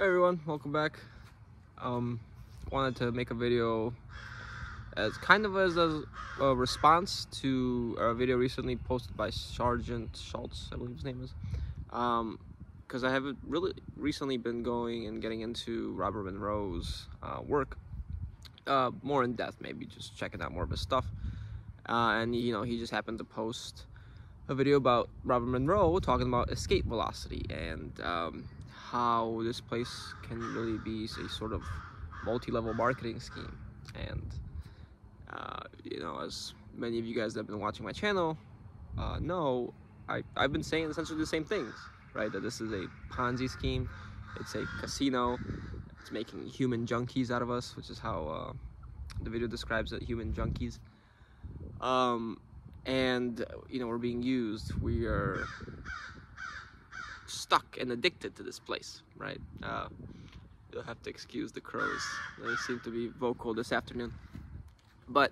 Hey everyone, welcome back. Wanted to make a video as a response to a video recently posted by Sergeant Schultz, I believe his name is. Because I haven't really recently been going and getting into Robert Monroe's work more in depth, maybe just checking out more of his stuff. And he just happened to post a video about Robert Monroe talking about escape velocity and how this place can really be a sort of multi-level marketing scheme. And as many of you guys that have been watching my channel know, I've been saying essentially the same things, right? That this is a Ponzi scheme, it's a casino, it's making human junkies out of us, which is how the video describes it, human junkies. And we're being used. We are stuck and addicted to this place, right? You'll have to excuse the crows. They seem to be vocal this afternoon. But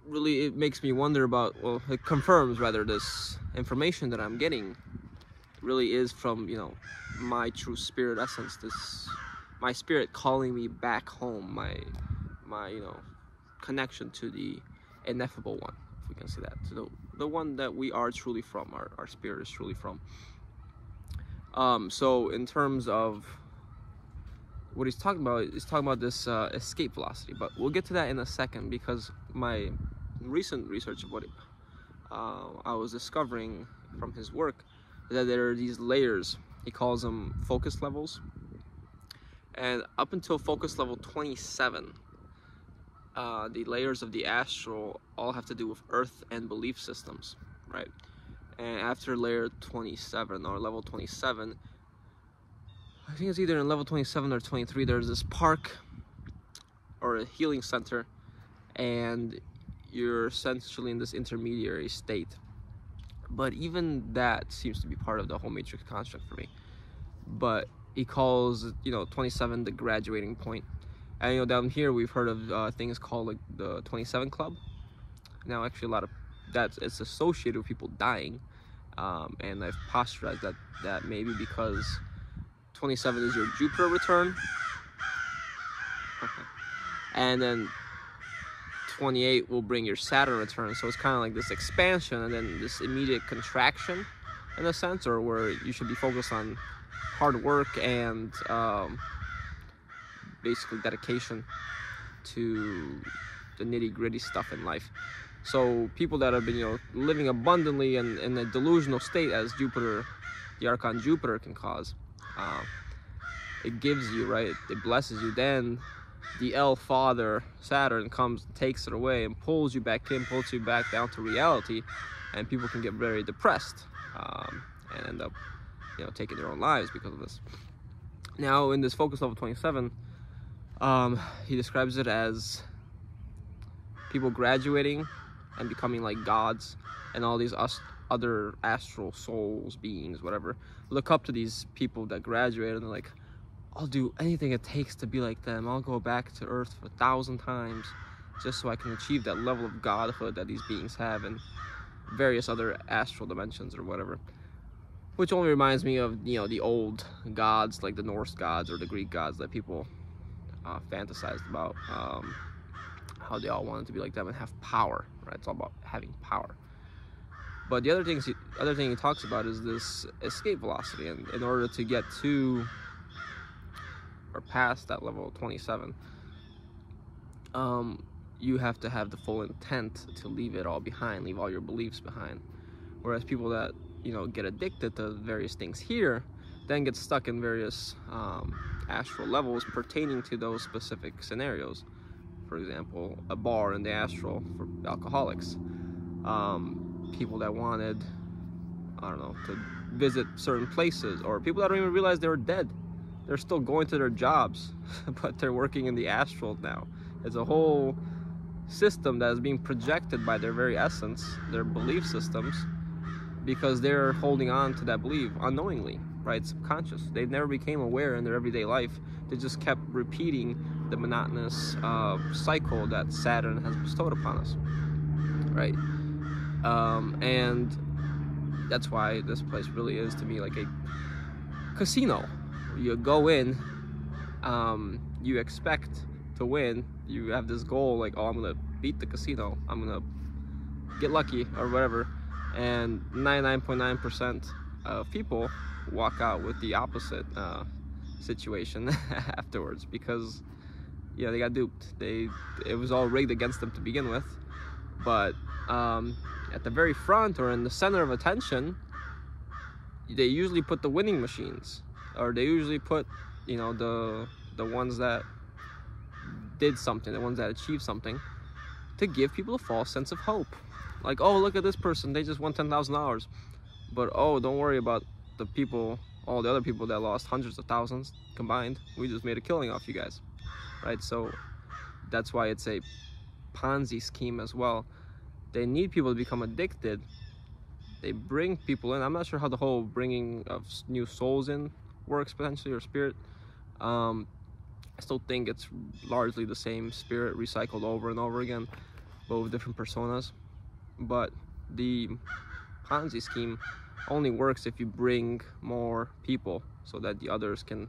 really, it makes me wonder about, well, it confirms rather this information that I'm getting really is from my true spirit essence, my spirit calling me back home, my connection to the ineffable one, if we can say that, to the one that we are truly from, our spirit is truly from. So in terms of what he's talking about this escape velocity, but we'll get to that in a second, because my recent research of what I was discovering from his work is that there are these layers. He calls them focus levels, and up until focus level 27, the layers of the astral all have to do with earth and belief systems, right? And after layer 27 or level 27, I think it's either in level 27 or 23, there's this park or a healing center, and you're essentially in this intermediary state. But even that seems to be part of the whole matrix construct for me. But he calls 27 the graduating point. And down here we've heard of things called like the 27 Club. Now actually a lot of it's associated with people dying, and I've postulated that maybe because 27 is your Jupiter return, and then 28 will bring your Saturn return. So it's kind of like this expansion and then this immediate contraction in a sense, or where you should be focused on hard work and basically dedication to the nitty-gritty stuff in life. So people that have been living abundantly and in a delusional state, as Jupiter, the archon Jupiter, can cause, it gives you, right, it blesses you, then the El Father Saturn comes, takes it away, and pulls you back down to reality, and people can get very depressed and end up taking their own lives because of this. Now in this focus level 27, he describes it as people graduating and becoming like gods, and all these other astral souls, beings, whatever, look up to these people that graduated, and they're like, I'll do anything it takes to be like them. I'll go back to Earth for 1,000 times just so I can achieve that level of godhood that these beings have in various other astral dimensions or whatever. Which only reminds me of the old gods, like the Norse gods or the Greek gods that people fantasized about, how they all wanted to be like them and have power, right? It's all about having power. But the other thing he talks about is this escape velocity, and in order to get to or past that level 27, you have to have the full intent to leave it all behind, leave all your beliefs behind. Whereas people that get addicted to various things here then get stuck in various astral levels pertaining to those specific scenarios. For example, a bar in the astral for alcoholics, people that wanted, I don't know, to visit certain places, or people that don't even realize they were dead. They're still going to their jobs, but they're working in the astral now. It's a whole system that is being projected by their very essence, their belief systems, because they're holding on to that belief unknowingly, right? Subconscious. They never became aware in their everyday life. They just kept repeating the monotonous cycle that Saturn has bestowed upon us, right? And that's why this place really is to me like a casino. You go in, you expect to win. You have this goal like, oh, I'm gonna beat the casino, I'm gonna get lucky or whatever, and 99.9% of people walk out with the opposite situation afterwards, because yeah, they got duped. It was all rigged against them to begin with. But at the very front or in the center of attention, they usually put the winning machines, or they usually put, you know, the ones that did something, the ones that achieved something, to give people a false sense of hope. Like, oh, look at this person, they just won $10,000. But oh, don't worry about the people, all the other people that lost hundreds of thousands combined. We just made a killing off you guys, right? So that's why it's a Ponzi scheme as well. They need people to become addicted. They bring people in. I'm not sure how the whole bringing of new souls in works, potentially, or spirit. I still think it's largely the same spirit recycled over and over again, but with different personas. But the Ponzi scheme only works if you bring more people so that the others can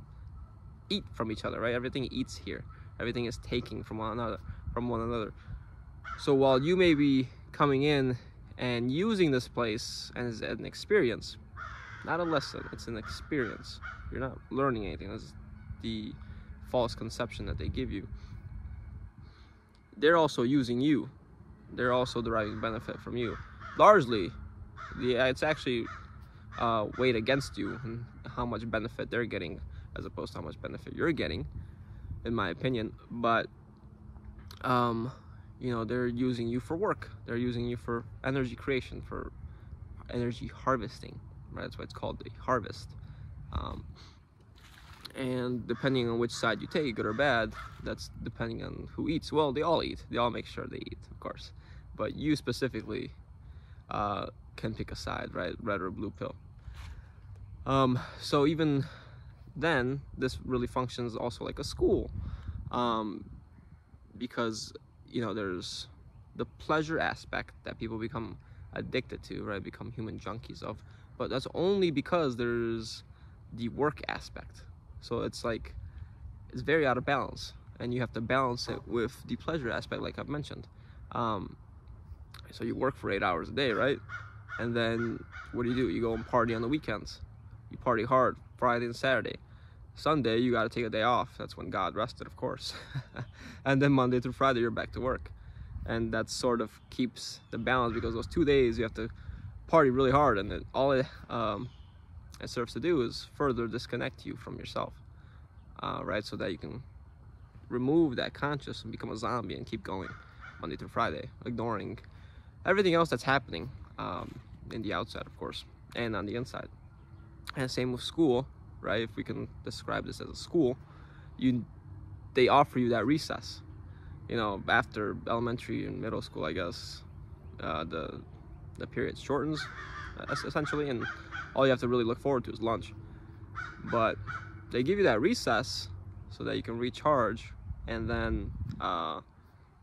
eat from each other, right? Everything eats here. Everything is taking from one another. So while you may be coming in and using this place as an experience, not a lesson, it's an experience. You're not learning anything. That's the false conception that they give you. They're also using you. They're also deriving benefit from you. Largely, it's actually weighed against you and how much benefit they're getting as opposed to how much benefit you're getting, in my opinion. But you know, they're using you for work. They're using you for energy creation, for energy harvesting, right? That's why it's called the harvest. And depending on which side you take, good or bad, that's depending on who eats. Well, they all eat. They all make sure they eat, of course. But you specifically can pick a side, right? Red or blue pill. So even then, this really functions also like a school. Because, you know, there's the pleasure aspect that people become addicted to, right? Become human junkies of. But that's only because there's the work aspect. So it's like, it's very out of balance, and you have to balance it with the pleasure aspect, like I've mentioned. So you work for 8 hours a day, right? And then what do? You go and party on the weekends. You party hard Friday and Saturday. Sunday, you got to take a day off. That's when God rested, of course. And then Monday through Friday, you're back to work. And that sort of keeps the balance, because those 2 days you have to party really hard, and then all it serves to do is further disconnect you from yourself, right? So that you can remove that conscious and become a zombie and keep going Monday through Friday, ignoring everything else that's happening in the outside, of course, and on the inside. And same with school, right? If we can describe this as a school, they offer you that recess, you know, after elementary and middle school, I guess. The period shortens essentially, and all you have to really look forward to is lunch. But they give you that recess so that you can recharge and then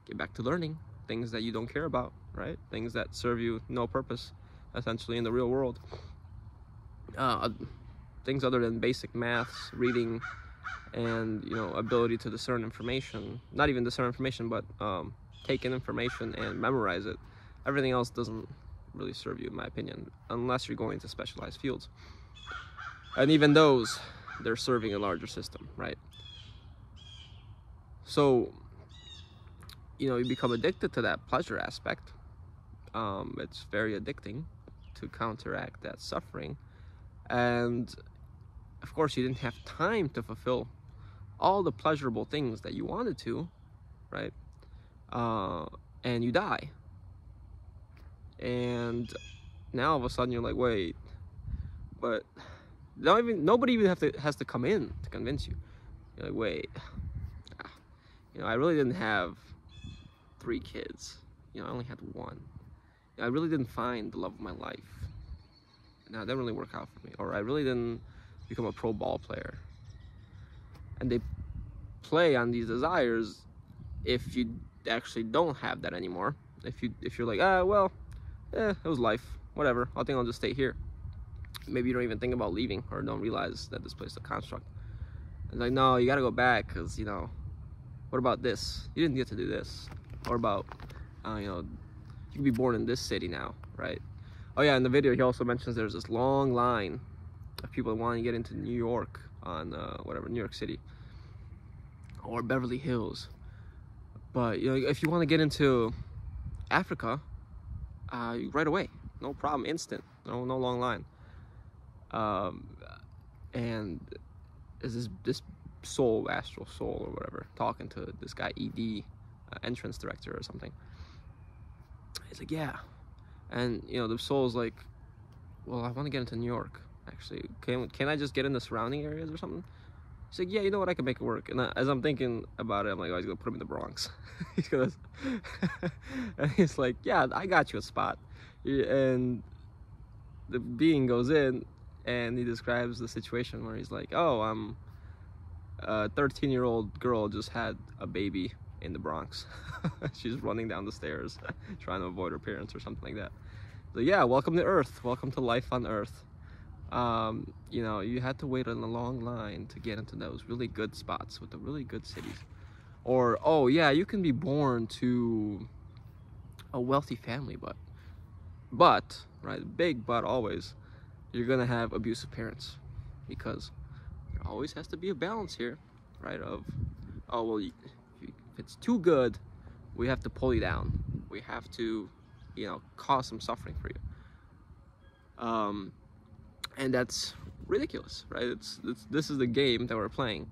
get back to learning things that you don't care about, right? Things that serve you no purpose essentially in the real world. Things other than basic maths, reading, and, you know, ability to discern information. Not even discern information, but take in information and memorize it. Everything else doesn't really serve you, in my opinion, unless you're going to specialized fields. And even those, they're serving a larger system, right? So, you know, you become addicted to that pleasure aspect. It's very addicting to counteract that suffering. And of course, you didn't have time to fulfill all the pleasurable things that you wanted to, right? And you die. And now all of a sudden you're like, wait, but nobody even has to come in to convince you. You're like, wait, you know, I really didn't have 3 kids. You know, I only had 1. You know, I really didn't find the love of my life. No, that didn't really work out for me. Or I really didn't become a pro ball player. And they play on these desires if you actually don't have that anymore. If you're like, well, it was life, whatever, I think I'll just stay here. maybe you don't even think about leaving or don't realize that this place is a construct. It's like, no, you gotta go back because, you know, what about this? You didn't get to do this. Or about, you know, you could be born in this city now, right? Oh yeah, in the video he also mentions there's this long line of people that want to get into New York on whatever, New York City or Beverly Hills. But you know, if you want to get into Africa, right away, no problem, instant, no long line. And is this soul, astral soul or whatever, talking to this guy ED, entrance director or something. He's like, yeah. And you know, the soul's like, well, I want to get into New York, actually. Can I just get in the surrounding areas or something? He's like, yeah, you know what, I can make it work. And as I'm thinking about it, I'm like, oh, he's gonna put him in the Bronx. He's gonna and he's like, yeah, I got you a spot. And the being goes in and he describes the situation where he's like, oh, a 13-year-old girl just had a baby in the Bronx. She's running down the stairs trying to avoid her parents or something like that. So yeah, welcome to Earth, welcome to life on Earth. You know, you had to wait in a long line to get into those really good spots with the really good cities. Or, oh yeah, you can be born to a wealthy family, but right, big but always, you're gonna have abusive parents, because there always has to be a balance here, right? Of, oh well, if it's too good, we have to pull you down. We have to, you know, cause some suffering for you. And that's ridiculous, right? This is the game that we're playing.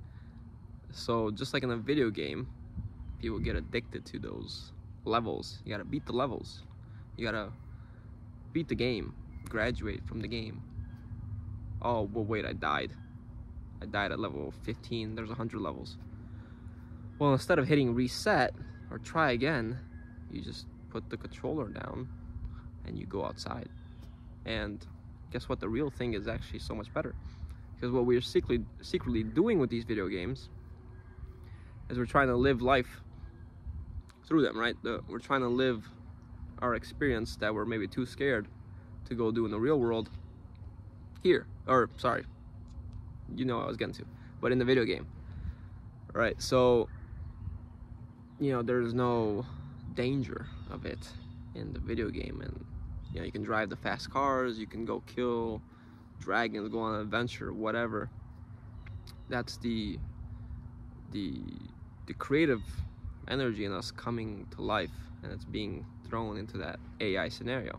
So just like in a video game, people get addicted to those levels. You gotta beat the levels. You gotta beat the game, graduate from the game. Oh, well, wait, I died at level 15. There's 100 levels. Well, instead of hitting reset or try again, you just put the controller down and you go outside. And guess what? The real thing is actually so much better, because what we're secretly doing with these video games is we're trying to live life through them, right? We're trying to live our experience that we're maybe too scared to go do in the real world here. Or, sorry, you know what I was getting to, but in the video game, right? So, you know, there's no danger of it in the video game, and you know, you can drive the fast cars, you can go kill dragons, go on an adventure, whatever. That's the creative energy in us coming to life, and it's being thrown into that AI scenario.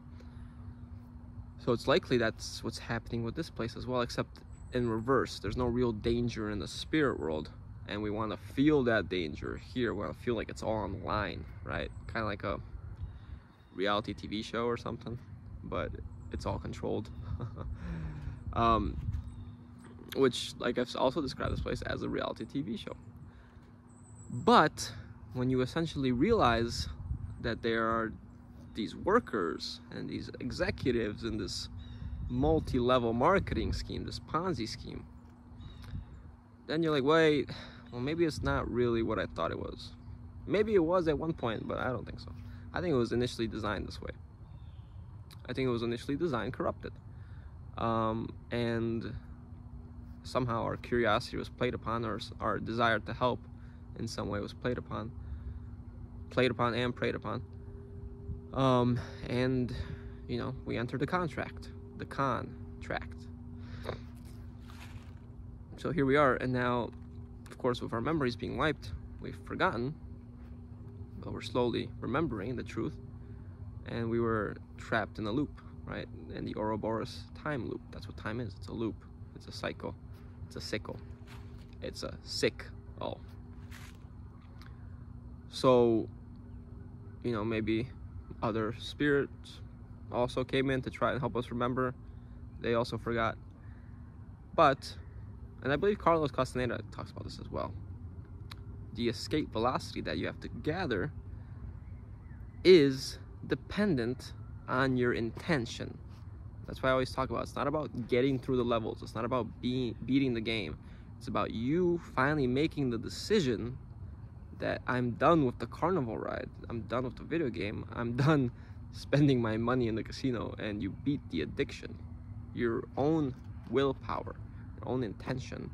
So it's likely that's what's happening with this place as well, except in reverse. There's no real danger in the spirit world, and we want to feel that danger here. We want to feel like it's all on the line, right? Kind of like a reality TV show or something, but it's all controlled. Which, like, I've also described this place as a reality TV show. But when you essentially realize that there are these workers and these executives in this multi-level marketing scheme, this Ponzi scheme, then you're like, wait, well, maybe it's not really what I thought it was. Maybe it was at one point, but I don't think so. I think it was initially designed this way. I think it was initially designed corrupted. And somehow our curiosity was played upon, or our desire to help in some way was played upon and preyed upon. And, you know, we entered the contract. So here we are, and now, of course, with our memories being wiped, we've forgotten, but we're slowly remembering the truth, and we were trapped in a loop, right? In the Ouroboros time loop. That's what time is. It's a loop. It's a cycle. It's a sickle. It's a sick-o. So, you know, maybe other spirits also came in to try and help us remember. They also forgot. But, and I believe Carlos Castaneda talks about this as well, the escape velocity that you have to gather is dependent on your intention. That's why I always talk about, it's not about getting through the levels. It's not about beating the game. It's about you finally making the decision that I'm done with the carnival ride. I'm done with the video game. I'm done spending my money in the casino, and you beat the addiction. your own willpower, your own intention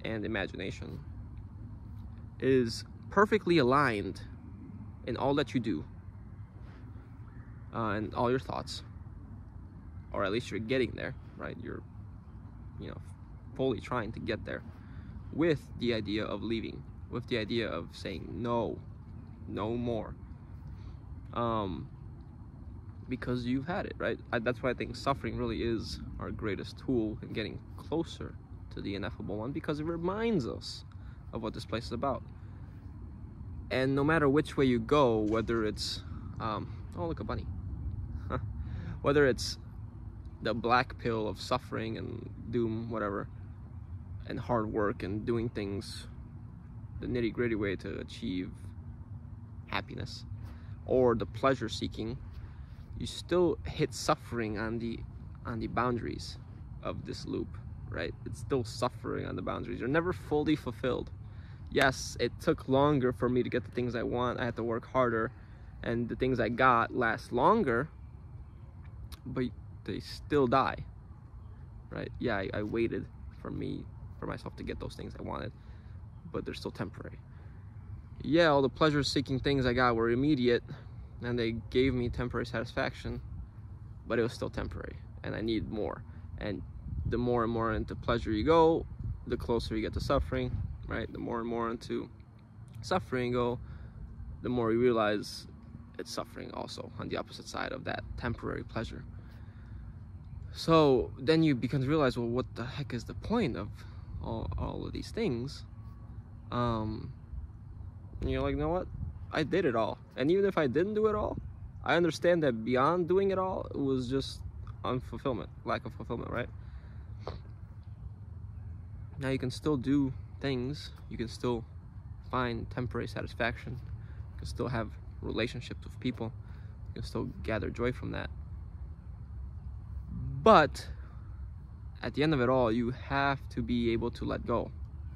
and imagination is perfectly aligned in all that you do, and all your thoughts, or at least you're getting there, right? You're, you know, fully trying to get there with the idea of leaving, with the idea of saying no more, because you've had it, right? That's why I think suffering really is our greatest tool in getting closer to the ineffable one, because it reminds us of what this place is about. And no matter which way you go, whether it's oh, look, a bunny. Whether it's the black pill of suffering and doom, whatever, and hard work and doing things the nitty-gritty way to achieve happiness, or the pleasure seeking, you still hit suffering on the boundaries of this loop, right? It's still suffering on the boundaries. You're never fully fulfilled. Yes, it took longer for me to get the things I want. I had to work harder, and the things I got last longer, but they still die, right? Yeah, I waited for myself to get those things I wanted, but they're still temporary. Yeah, all the pleasure-seeking things I got were immediate, and they gave me temporary satisfaction, but it was still temporary, and I need more. And the more and more into pleasure you go, the closer you get to suffering, right? The more and more into suffering you go, the more you realize it's suffering also on the opposite side of that temporary pleasure. So then you begin to realize, well, what the heck is the point of all of these things? And you're like, you know what? I did it all. And even if I didn't do it all, I understand that beyond doing it all, it was just unfulfillment, lack of fulfillment, right? Now you can still do things. You can still find temporary satisfaction. You can still have relationships with people. You can still gather joy from that. But at the end of it all, you have to be able to let go.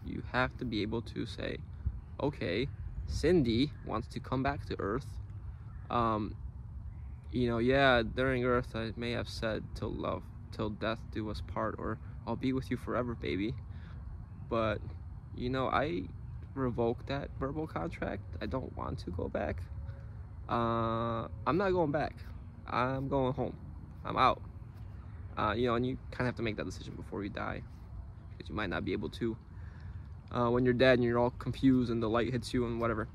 You have to be able to say, okay, Cindy wants to come back to Earth. You know, yeah, during Earth I may have said till death do us part, or I'll be with you forever, baby. But, you know, I revoked that verbal contract. I don't want to go back. I'm not going back. I'm going home. I'm out. You know, and you kind of have to make that decision before you die, because you might not be able to when you're dead and you're all confused and the light hits you and whatever.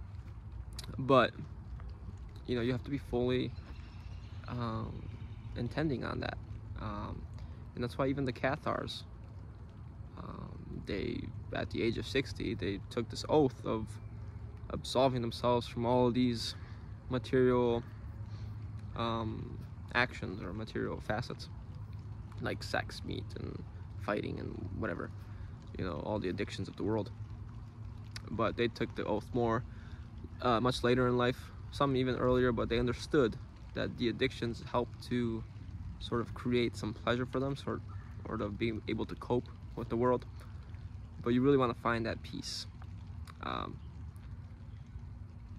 But, you know, you have to be fully intending on that. And that's why even the Cathars, they, at the age of 60, they took this oath of absolving themselves from all of these material actions or material facets, like sex, meat, and fighting, and whatever, you know, all the addictions of the world. But they took the oath much later in life, some even earlier, but they understood that the addictions help to sort of create some pleasure for them, sort of being able to cope with the world. But you really want to find that peace.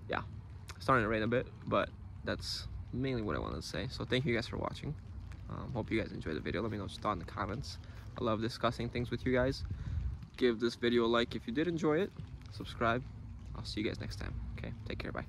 Yeah, starting to rain a bit, but that's mainly what I wanted to say. So thank you guys for watching. Hope you guys enjoyed the video. Let me know what you thought in the comments. I love discussing things with you guys. Give this video a like if you did enjoy it. Subscribe. I'll see you guys next time. Okay, take care. Bye.